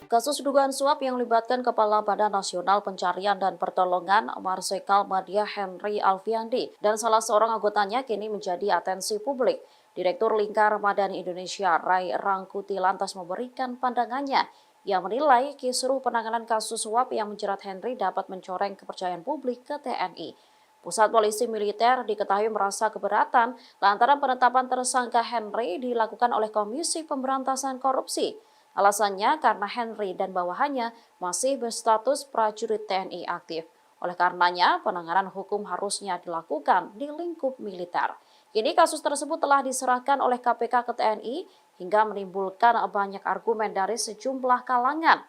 Kasus dugaan suap yang melibatkan Kepala Badan Nasional Pencarian dan Pertolongan Marsikal Madya Henry Alfiandi dan salah seorang anggotanya kini menjadi atensi publik. Direktur Lingkar Madani Indonesia Ray Rangkuti lantas memberikan pandangannya yang menilai kisruh penanganan kasus suap yang menjerat Henry dapat mencoreng kepercayaan publik ke TNI. Pusat Polisi Militer diketahui merasa keberatan lantaran penetapan tersangka Henry dilakukan oleh Komisi Pemberantasan Korupsi. Alasannya karena Henry dan bawahannya masih berstatus prajurit TNI aktif. Oleh karenanya, penanganan hukum harusnya dilakukan di lingkup militer. Kini kasus tersebut telah diserahkan oleh KPK ke TNI hingga menimbulkan banyak argumen dari sejumlah kalangan.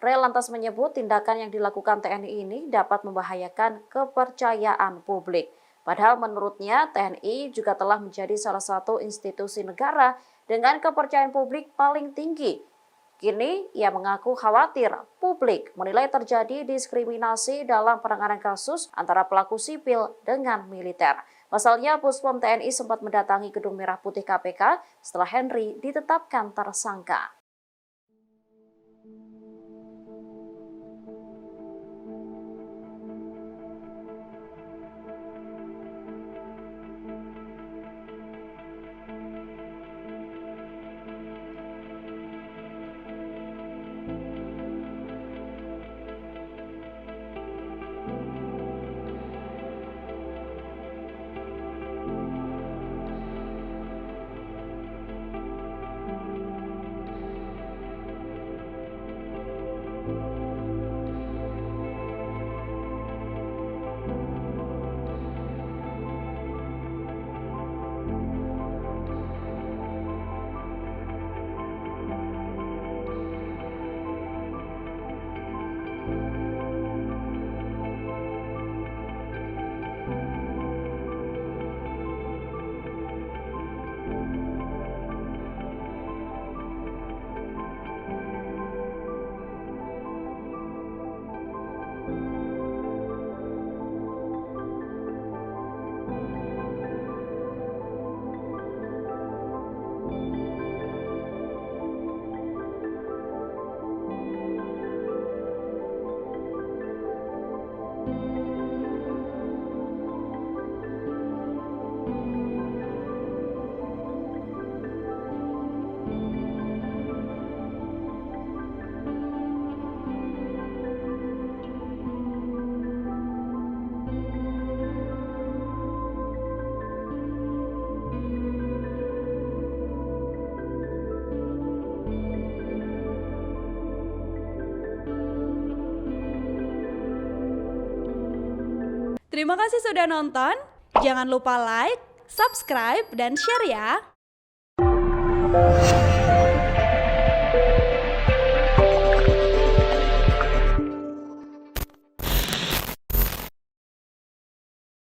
Ray lantas menyebut tindakan yang dilakukan TNI ini dapat membahayakan kepercayaan publik. Padahal menurutnya TNI juga telah menjadi salah satu institusi negara dengan kepercayaan publik paling tinggi. Kini, ia mengaku khawatir publik menilai terjadi diskriminasi dalam penanganan kasus antara pelaku sipil dengan militer. Pasalnya, Puspom TNI sempat mendatangi Gedung Merah Putih KPK setelah Henry ditetapkan tersangka. Terima kasih sudah nonton. Jangan lupa like, subscribe, dan share ya.